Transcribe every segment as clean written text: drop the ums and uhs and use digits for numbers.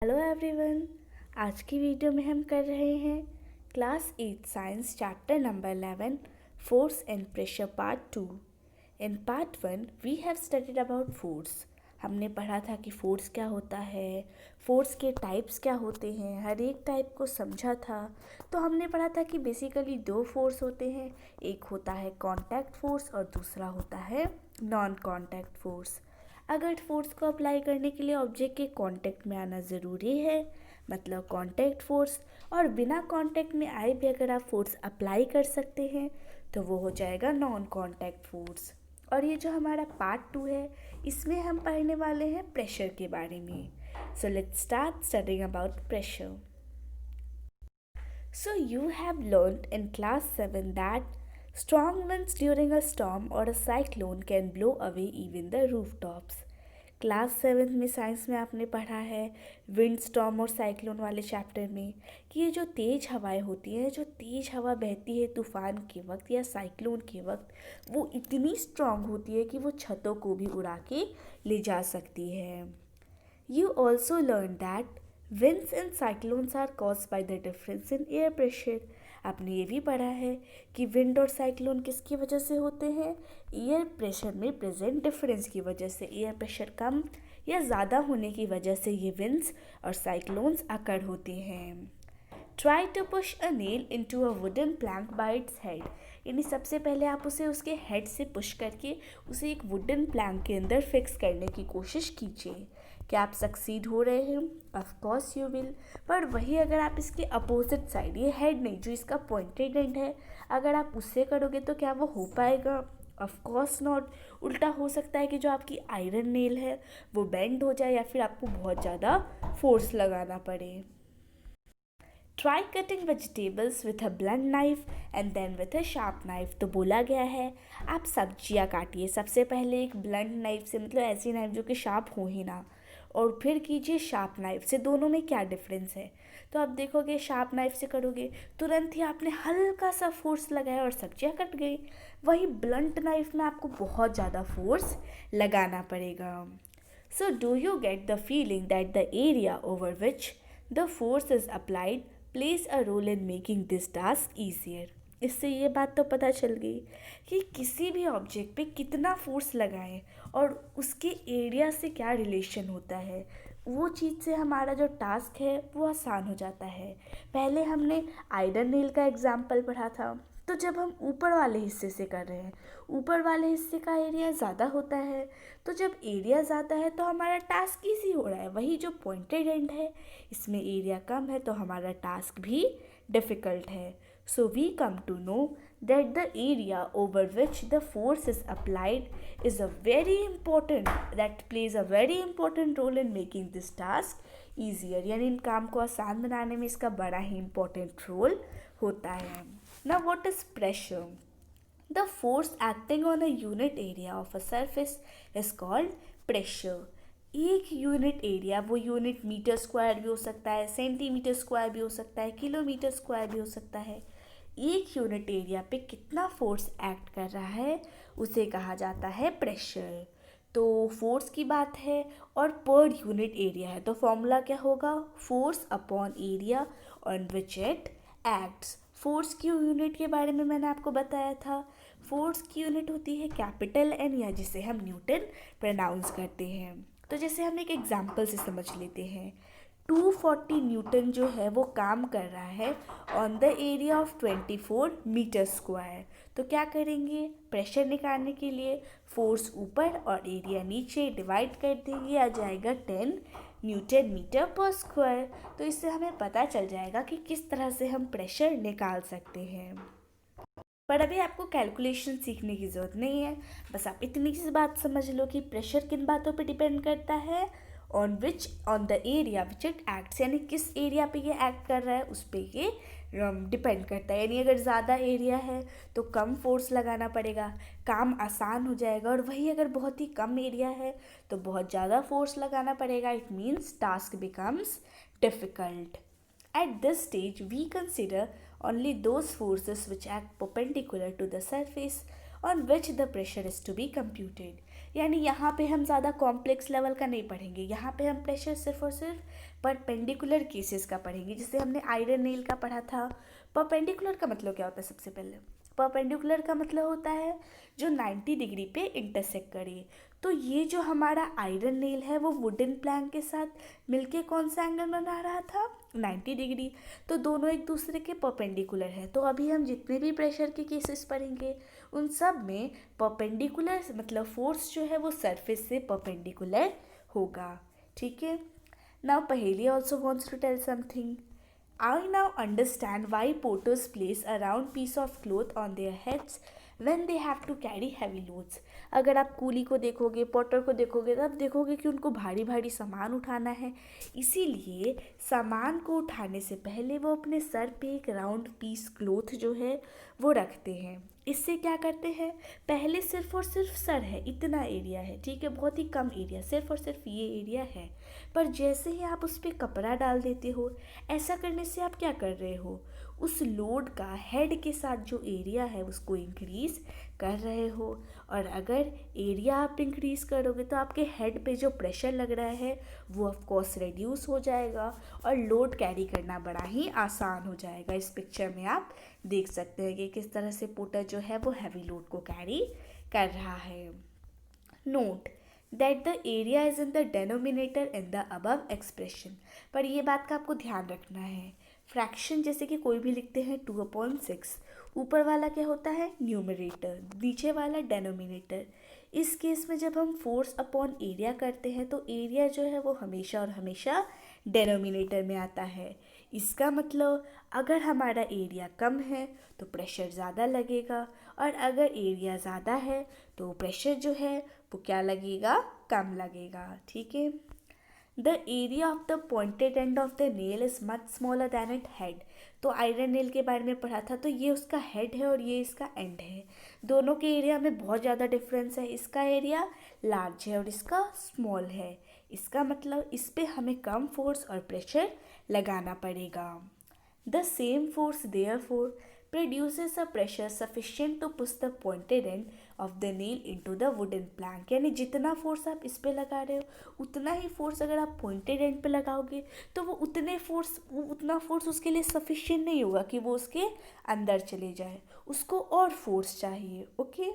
Hello everyone. आज की video में हम कर रहे हैं class 8 science chapter number 11 force and pressure part 2। In part 1 we have studied about force. हमने पढ़ा था कि फोर्स क्या होता है, फोर्स के टाइप्स क्या होते हैं, हर एक टाइप को समझा था। तो हमने पढ़ा था कि बेसिकली दो फोर्स होते हैं, एक होता है कांटेक्ट फोर्स और दूसरा होता है नॉन कांटेक्ट फोर्स। अगर फोर्स को अप्लाई करने के लिए ऑब्जेक्ट के कांटेक्ट में आना ज़रूरी है, मतलब कांटेक्ट फोर्स, और बिना कांटेक्ट में आए भी अगर आप फोर्स अप्लाई कर सकते हैं तो वो हो जाएगा नॉन कांटेक्ट फोर्स। और ये जो हमारा पार्ट 2 है, इसमें हम पढ़ने वाले हैं प्रेशर के बारे में। So let's start studying about pressure. So you have learned in class 7 that strong winds during a storm or a cyclone can blow away even the rooftops. Class 7 में साइंस में आपने पढ़ा है विंड स्टॉर्म और cyclone वाले chapter में कि ये जो तेज़ हवाएं होती हैं, जो तेज़ हवा बहती है तूफ़ान के वक्त या साइक्लोन के वक्त, वो इतनी स्ट्रांग होती है कि वो छतों को भी उड़ा के ले जा सकती है। You also learned that winds and cyclones are caused by the difference in air pressure. आपने ये भी पढ़ा है कि विंड और साइक्लोन किसकी वजह से होते हैं? एयर प्रेशर में प्रेजेंट डिफरेंस की वजह से। एयर प्रेशर कम या ज़्यादा होने की वजह से ये विंड्स और साइक्लोन्स अकर होते हैं। Try to push a nail into a wooden plank by its head. यानी सबसे पहले आप उसे उसके हेड से पुश करके उसे एक वुडन प्लैंक के अंदर फिक्स करने की कोशिश कीजिए। क्या आप सक्सीड हो रहे हैं? Of course you will. पर वही अगर आप इसके अपोजिट साइड, ये हेड नहीं, जो इसका पॉइंटेड एंड है, अगर आप उससे करोगे तो क्या वो हो पाएगा? Of course not. उल्टा हो सकता है कि जो आपकी आयरन नेल है वो बेंड हो जाए या फिर आपको बहुत ज़्यादा फोर्स लगाना पड़े। Try cutting vegetables with a blunt knife and then with a sharp knife. तो बोला गया है आप सब्जियां काटिए सबसे पहले एक ब्लंट नाइफ से, मतलब ऐसी नाइफ जो कि शार्प हो ही ना, और फिर कीजिए शार्प नाइफ से। दोनों में क्या डिफरेंस है? तो आप देखोगे शार्प नाइफ से करोगे तुरंत ही आपने हल्का सा फोर्स लगाया और सब्जियां कट गई। वही ब्लंट नाइफ में आपको बहुत ज़्यादा फोर्स लगाना पड़ेगा। So do you get the feeling that the area over which the force is applied plays a role in making this task easier? इससे ये बात तो पता चल गई कि किसी भी ऑब्जेक्ट पे कितना फोर्स लगाएं और उसके एरिया से क्या रिलेशन होता है, वो चीज़ से हमारा जो टास्क है वो आसान हो जाता है। पहले हमने आयरन नेल का एग्जाम्पल पढ़ा था, तो जब हम ऊपर वाले हिस्से से कर रहे हैं, ऊपर वाले हिस्से का एरिया ज़्यादा होता है, तो जब एरिया ज़्यादा है तो हमारा टास्क ईजी हो रहा है। वही जो पॉइंटेड एंड है, इसमें एरिया कम है तो हमारा टास्क भी डिफ़िकल्ट है। So we come to know that the area over which the force is applied is a very important, that plays a very important role in making this task easier। यानी इन काम को आसान बनाने में इसका बड़ा ही इम्पोर्टेंट रोल होता है। Now what is pressure? The force acting on a unit area of a surface is called pressure। एक यूनिट एरिया, वो यूनिट मीटर स्क्वायर भी हो सकता है, सेंटीमीटर स्क्वायर भी हो सकता है, किलोमीटर स्क्वायर भी हो सकता है। एक यूनिट एरिया पे कितना फोर्स एक्ट कर रहा है उसे कहा जाता है प्रेशर। तो फोर्स की बात है और पर यूनिट एरिया है, तो फॉर्मूला क्या होगा? Force upon area on which it acts. Force की यूनिट के बारे में मैंने आपको बताया था। फोर्स की यूनिट होती है कैपिटल एन, या जिसे हम न्यूटन प्रोनाउंस करते हैं। तो जैसे हम एक एग्जांपल से समझ लेते हैं। 240 न्यूटन जो है वो काम कर रहा है on the area of 24 metre square. तो क्या करेंगे? प्रेशर निकालने के लिए फोर्स ऊपर और एरिया नीचे डिवाइड कर देंगे, आ जाएगा 10 न्यूटन मीटर पर स्क्वायर। तो इससे हमें पता चल जाएगा कि किस तरह से हम प्रेशर निकाल सकते हैं। पर अभी आपको कैलकुलेशन सीखने की ज़रूरत नहीं है, बस आप इतनी सी बात समझ लो कि प्रेशर किन बातों पे डिपेंड करता है, on the area which it acts, यानी किस एरिया पे ये एक्ट कर रहा है उस पर ये डिपेंड करता है। यानी अगर ज़्यादा एरिया है तो कम फोर्स लगाना पड़ेगा, काम आसान हो जाएगा, और वही अगर बहुत ही कम एरिया है तो बहुत ज़्यादा फोर्स लगाना पड़ेगा। It means task becomes difficult. At this stage, we consider only those forces which act perpendicular to the surface on which the pressure is to be computed। यानी यहाँ पे हम ज़्यादा कॉम्प्लेक्स लेवल का नहीं पढ़ेंगे, यहाँ पे हम प्रेशर सिर्फ और सिर्फ परपेंडिकुलर केसेस का पढ़ेंगे, जैसे हमने आयरन नेल का पढ़ा था। परपेंडिकुलर का मतलब क्या होता है? सबसे पहले परपेंडिकुलर का मतलब होता है जो 90 डिग्री पे इंटरसेक्ट करे। तो ये जो हमारा आयरन नेल है वो वुडन प्लैंक के साथ मिलके कौन सा एंगल बना रहा था? 90 डिग्री। तो दोनों एक दूसरे के परपेंडिकुलर है। तो अभी हम जितने भी प्रेशर के केसेस पढ़ेंगे उन सब में परपेंडिकुलर मतलब फोर्स जो है वो सरफेस से परपेंडिकुलर होगा। ठीक है। Now Paheli also wants to tell something. I now understand why porters place a round piece of cloth on their heads when they have to carry heavy loads। अगर आप कूली को देखोगे, पोटर को देखोगे, तब देखोगे कि उनको भारी भारी सामान उठाना है, इसीलिए सामान को उठाने से पहले वो अपने सर पे एक राउंड पीस क्लोथ जो है वो रखते हैं। इससे क्या करते हैं? पहले सिर्फ और सिर्फ सर है, इतना एरिया है, ठीक है, बहुत ही कम एरिया, सिर्फ और सिर्फ ये एरिया है। पर जैसे ही आप उस पर कपड़ा डाल देते हो, ऐसा करने से आप क्या कर रहे हो? उस लोड का हेड के साथ जो एरिया है उसको इंक्रीज कर रहे हो। और अगर एरिया आप इंक्रीज करोगे तो आपके हेड पे जो प्रेशर लग रहा है वो ऑफ कोर्स रिड्यूस हो जाएगा और लोड कैरी करना बड़ा ही आसान हो जाएगा। इस पिक्चर में आप देख सकते हैं कि किस तरह से पोर्टर जो है वो हैवी लोड को कैरी कर रहा है। Note that the area is in the denominator in the above expression. पर ये बात का आपको ध्यान रखना है, फ्रैक्शन जैसे कि कोई भी लिखते हैं 2/6, ऊपर वाला क्या होता है? न्यूमरेटर, नीचे वाला डेनोमिनेटर। इस केस में जब हम फोर्स अपॉन एरिया करते हैं तो एरिया जो है वो हमेशा और हमेशा डेनोमिनेटर में आता है। इसका मतलब अगर हमारा एरिया कम है तो प्रेशर ज़्यादा लगेगा, और अगर एरिया ज़्यादा है तो प्रेशर जो है वो क्या लगेगा? कम लगेगा। ठीक है। The area of the pointed end of the nail is much smaller than it head. तो आयरन नेल के बारे में पढ़ा था, तो ये उसका हेड है और ये इसका एंड है। दोनों के एरिया में बहुत ज़्यादा डिफरेंस है, इसका एरिया लार्ज है और इसका स्मॉल है। इसका मतलब इस पर हमें कम फोर्स और प्रेशर लगाना पड़ेगा। The same force therefore produces a pressure sufficient to push the pointed end of the nail into the wooden plank। यानी जितना फोर्स आप इस पे लगा रहे हो उतना ही फोर्स अगर आप पॉइंटेड एंड पे लगाओगे तो वो उतना फोर्स उसके लिए सफिशिएंट नहीं होगा कि वो उसके अंदर चले जाए, उसको और फोर्स चाहिए। ओके।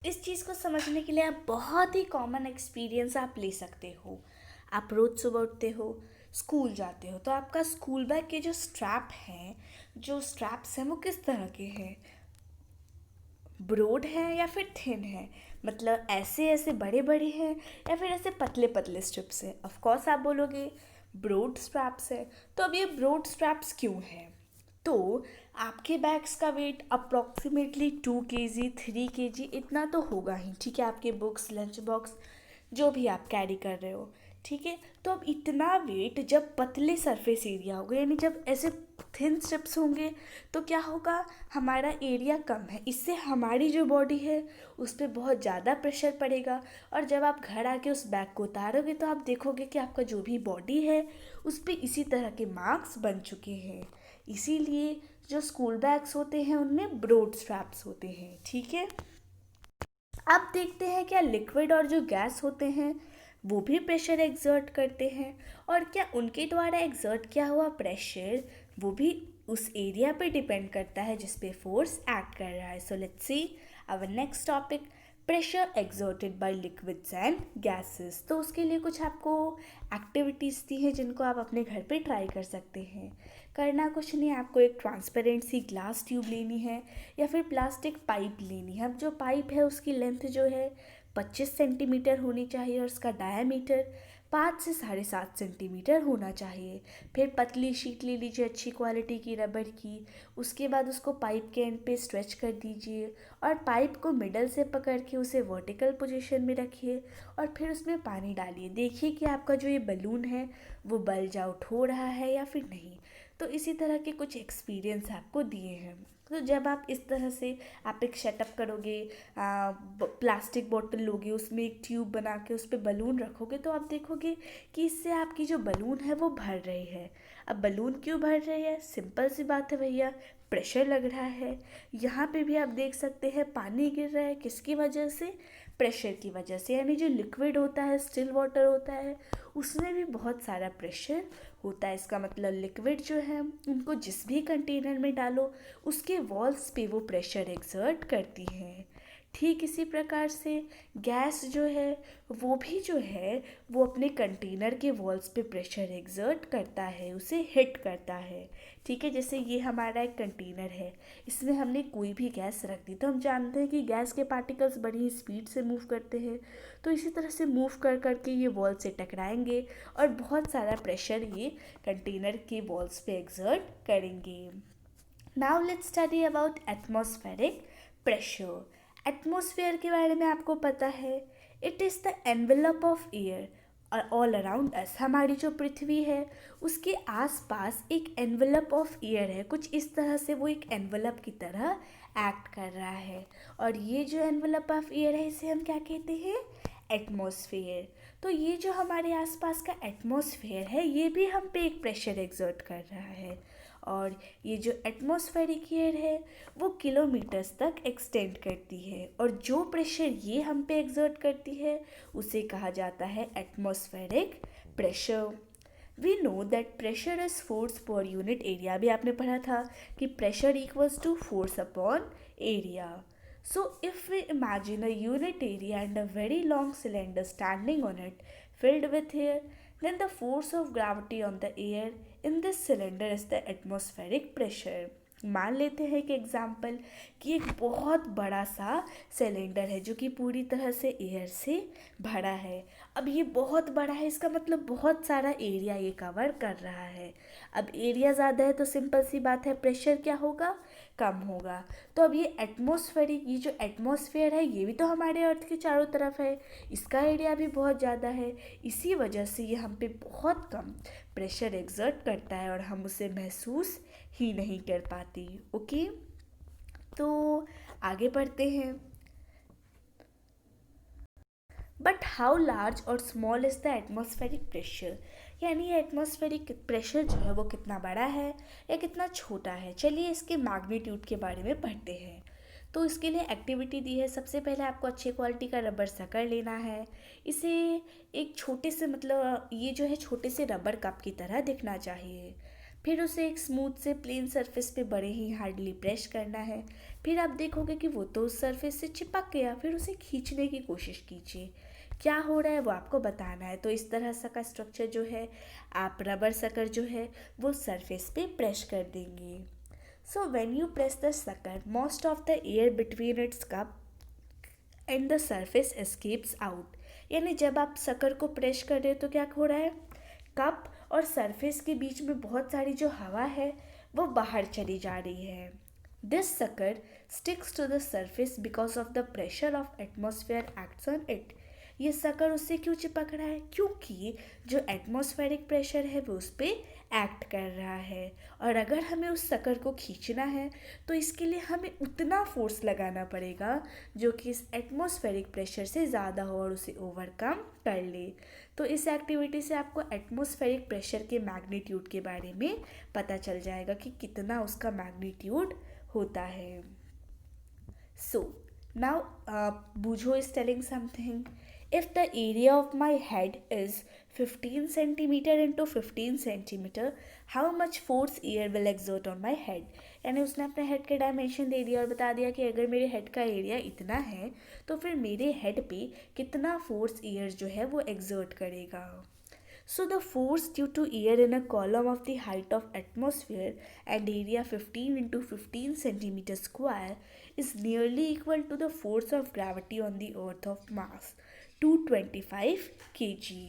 इस चीज़ को समझने के लिए आप बहुत ही कॉमन एक्सपीरियंस आप ले सकते हो। आप रोज़ सुबह उठते हो, स्कूल जाते हो, तो आपका स्कूल बैग के जो स्ट्रैप्स हैं वो किस तरह के हैं? ब्रॉड है या फिर थिन है? मतलब ऐसे ऐसे बड़े बड़े हैं या फिर ऐसे पतले पतले स्ट्रिप्स हैं? ऑफ कोर्स आप बोलोगे ब्रॉड स्ट्रैप्स है। तो अब ये ब्रॉड स्ट्रैप्स क्यों है? तो आपके बैग्स का वेट अप्रॉक्सीमेटली 2 kg 3 kg इतना तो होगा ही, ठीक है, आपके बुक्स, लंच बॉक्स जो भी आप कैरी कर रहे हो, ठीक है। तो अब इतना वेट जब पतले सरफेस एरिया होगा, यानी जब ऐसे थिन स्ट्रिप्स होंगे तो क्या होगा? हमारा एरिया कम है, इससे हमारी जो बॉडी है उस पर बहुत ज़्यादा प्रेशर पड़ेगा। और जब आप घर आके उस बैग को उतारोगे तो आप देखोगे कि आपका जो भी बॉडी है उस पर इसी तरह के मार्क्स बन चुके हैं। इसीलिए जो स्कूल बैग्स होते हैं उनमें ब्रॉड स्ट्रैप्स होते हैं। ठीक है। अब देखते हैं क्या लिक्विड और जो गैस होते हैं वो भी प्रेशर एक्सर्ट करते हैं, और क्या उनके द्वारा एक्सर्ट किया हुआ प्रेशर वो भी उस एरिया पे डिपेंड करता है जिस पे फोर्स एक्ट कर रहा है। So let's see our next topic, pressure exerted by liquids and gases. तो उसके लिए कुछ आपको एक्टिविटीज़ दी हैं जिनको आप अपने घर पे ट्राई कर सकते हैं। करना कुछ नहीं, आपको एक ट्रांसपेरेंट सी ग्लास ट्यूब लेनी है या फिर प्लास्टिक पाइप लेनी है। अब जो पाइप है उसकी लेंथ जो है 25 सेंटीमीटर होनी चाहिए और उसका डायामीटर 5 से 7.5 सेंटीमीटर होना चाहिए। फिर पतली शीट ले लीजिए अच्छी क्वालिटी की रबड़ की, उसके बाद उसको पाइप के एंड पे स्ट्रेच कर दीजिए और पाइप को मिडल से पकड़ के उसे वर्टिकल पोजीशन में रखिए और फिर उसमें पानी डालिए। देखिए कि आपका जो ये बलून है वो बल्ज आउट हो रहा है या फिर नहीं। तो इसी तरह के कुछ एक्सपीरियंस आपको दिए हैं। तो जब आप इस तरह से आप एक सेटअप करोगे, प्लास्टिक बॉटल लोगे, उसमें एक ट्यूब बना के उस पर बलून रखोगे तो आप देखोगे कि इससे आपकी जो बलून है वो भर रही है। अब बलून क्यों भर रही है? सिंपल सी बात है भैया, प्रेशर लग रहा है। यहाँ पे भी आप देख सकते हैं पानी गिर रहा है, किसकी वजह से? प्रेशर की वजह से। यानी जो लिक्विड होता है, स्टिल वाटर होता है, उसमें भी बहुत सारा प्रेशर होता है। इसका मतलब लिक्विड जो है उनको जिस भी कंटेनर में डालो उसके वॉल्स पे वो प्रेशर एक्सर्ट करती हैं। ठीक इसी प्रकार से गैस जो है वो भी जो है वो अपने कंटेनर के वॉल्स पे प्रेशर एक्सर्ट करता है, उसे हिट करता है। ठीक है, जैसे ये हमारा एक कंटेनर है, इसमें हमने कोई भी गैस रख दी तो हम जानते हैं कि गैस के पार्टिकल्स बड़ी स्पीड से मूव करते हैं। तो इसी तरह से मूव कर करके ये वॉल से टकराएंगे और बहुत सारा प्रेशर ये कंटेनर के वॉल्स पे एक्सर्ट करेंगे। Now let's study about atmospheric pressure. Atmosphere के बारे में आपको पता है, it is the envelope of air all around us. हमारी जो पृथ्वी है उसके आसपास एक एनवेलप ऑफ एयर है, कुछ इस तरह से वो एक एनवेलप की तरह एक्ट कर रहा है। और ये जो एनवेलप ऑफ एयर है इसे हम क्या कहते हैं, एटमॉस्फेयर। तो ये जो हमारे आसपास का एटमॉस्फेयर है ये भी हम पे एक प्रेशर एक्सर्ट कर रहा है। और ये जो एटमॉस्फेरिक एयर है वो किलोमीटर्स तक एक्सटेंड करती है, और जो प्रेशर ये हम पे एक्सर्ट करती है उसे कहा जाता है atmospheric pressure. We know that pressure is force per unit area. भी आपने पढ़ा था कि pressure equals to force upon area. So if we imagine a unit area and a very long cylinder standing on it filled with air, then the force of gravity on the air in this cylinder is the atmospheric pressure. मान लेते हैं कि example कि एक बहुत बड़ा सा cylinder है जो कि पूरी तरह से एयर से भरा है। अब ये बहुत बड़ा है, इसका मतलब बहुत सारा एरिया ये कवर कर रहा है। अब एरिया ज़्यादा है तो सिंपल सी बात है प्रेशर क्या होगा, कम होगा। तो अब ये एटमॉस्फेरिक, ये जो एटमॉस्फेयर है ये भी तो हमारे अर्थ के चारों तरफ है, इसका एरिया भी बहुत ज़्यादा है। इसी वजह से ये हम पे बहुत कम प्रेशर एक्सर्ट करता है और हम उसे महसूस ही नहीं कर पाती। ओके, तो आगे बढ़ते हैं। बट हाउ लार्ज और small is the atmospheric pressure. यानी ये एटमॉस्फेरिक प्रेशर जो है वो कितना बड़ा है या कितना छोटा है। चलिए इसके मैग्नीट्यूड के बारे में पढ़ते हैं। तो इसके लिए एक्टिविटी दी है। सबसे पहले आपको अच्छे क्वालिटी का रबर सकर लेना है। इसे एक छोटे से, मतलब ये जो है छोटे से रबर कप की तरह दिखना चाहिए। फिर उसे एक स्मूथ से प्लेन सरफेस पे बड़े ही हार्डली प्रेस करना है। फिर आप देखोगे कि वो तो उस सरफेस से चिपक गया। फिर उसे खींचने की कोशिश कीजिए, क्या हो रहा है वो आपको बताना है। तो इस तरह सा का स्ट्रक्चर जो है आप रबर सकर जो है वो सरफेस पे प्रेस कर देंगे। So when you press the sucker, most of the air between its cup and the surface escapes out. यानी जब आप सकर को प्रेस कर रहे हो तो क्या हो रहा है, कप और सरफेस के बीच में बहुत सारी जो हवा है वो बाहर चली जा रही है। This sucker sticks to the surface because of the pressure of atmosphere acts on it. ये सकर उससे क्यों चिपक रहा है, क्योंकि जो एटमॉस्फेरिक प्रेशर है वो उस पर एक्ट कर रहा है। और अगर हमें उस सकर को खींचना है तो इसके लिए हमें उतना फोर्स लगाना पड़ेगा जो कि इस एटमॉस्फेरिक प्रेशर से ज़्यादा हो और उसे ओवरकम कर ले। तो इस एक्टिविटी से आपको एटमॉस्फेरिक प्रेशर के मैग्नीट्यूड के बारे में पता चल जाएगा कि कितना उसका मैग्नीट्यूड होता है। So now Bujo is telling something. If the area of my head is 15 centimeter into 15 centimeter, how much force air will exert on my head? यानी उसने अपने हेड के डायमेंशन दे दिया और बता दिया कि अगर मेरे हेड का एरिया इतना है तो फिर मेरे हेड पे कितना फोर्स एयर जो है वो एक्सर्ट करेगा। So the force due to air in a column of the height of atmosphere and area 15 into 15 centimeter square is nearly equal to the force of gravity on the earth of mass 225 kg।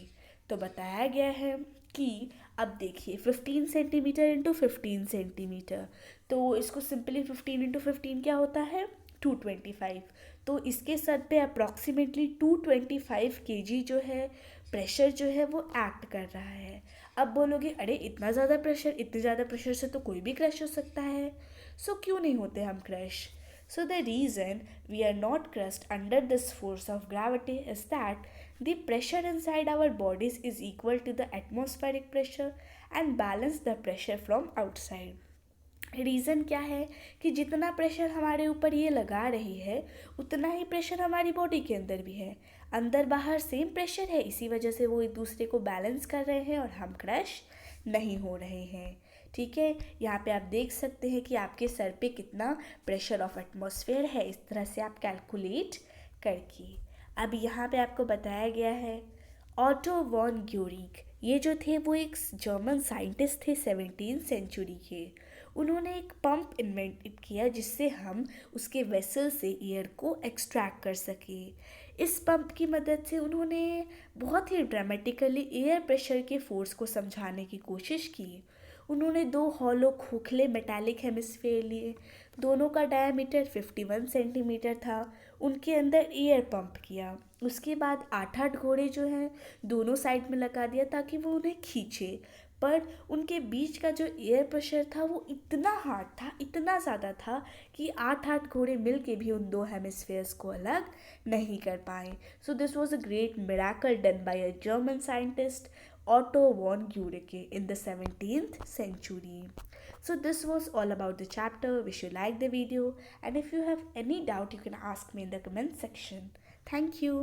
तो बताया गया है कि अब देखिए 15 centimetre into 15 centimetre, तो इसको simply 15 into 15 क्या होता है 225। तो इसके सर पे अप्रॉक्सीमेटली 225 kg जो है प्रेशर जो है वो एक्ट कर रहा है। अब बोलोगे अरे इतना ज़्यादा प्रेशर, इतने ज़्यादा प्रेशर से तो कोई भी क्रश हो सकता है। सो क्यों नहीं होते हम crush? So the reason we are not crushed under this force of gravity is that the pressure inside our bodies is equal to the atmospheric pressure and balance the pressure from outside. Reason क्या है कि जितना pressure हमारे ऊपर ये लगा रही है उतना ही प्रेशर हमारी बॉडी के अंदर भी है। अंदर बाहर सेम प्रेशर है, इसी वजह से वो एक दूसरे को बैलेंस कर रहे हैं और हम क्रश नहीं हो रहे हैं। ठीक है, यहाँ पे आप देख सकते हैं कि आपके सर पे कितना प्रेशर ऑफ एटमॉस्फेयर है, इस तरह से आप कैलकुलेट करके। अब यहाँ पे आपको बताया गया है ऑटो वॉन ग्यूरिक, ये जो थे वो एक जर्मन साइंटिस्ट थे 17th सेंचुरी के। उन्होंने एक पंप इन्वेंट किया जिससे हम उसके वेसल से एयर को एक्सट्रैक्ट कर सके। इस पंप की मदद से उन्होंने बहुत ही ड्रामेटिकली एयर प्रेशर के फोर्स को समझाने की कोशिश की। उन्होंने दो हॉलो खोखले मेटालिक हेमिस्फेयर लिए, दोनों का डायमीटर 51 सेंटीमीटर था। उनके अंदर एयर पंप किया, उसके बाद 8-8 घोड़े जो हैं दोनों साइड में लगा दिया ताकि वो उन्हें खींचे। पर उनके बीच का जो एयर प्रेशर था वो इतना हार्ड था, इतना ज़्यादा था कि 8-8 घोड़े मिल के भी उन दो हेमिस्फेयर्स को अलग नहीं कर पाए। So this was a great miracle done by a German scientist Otto von Guericke in the 17th century. So this was all about the chapter. Wish you liked the video, and if you have any doubt you can ask me in the comment section. Thank you.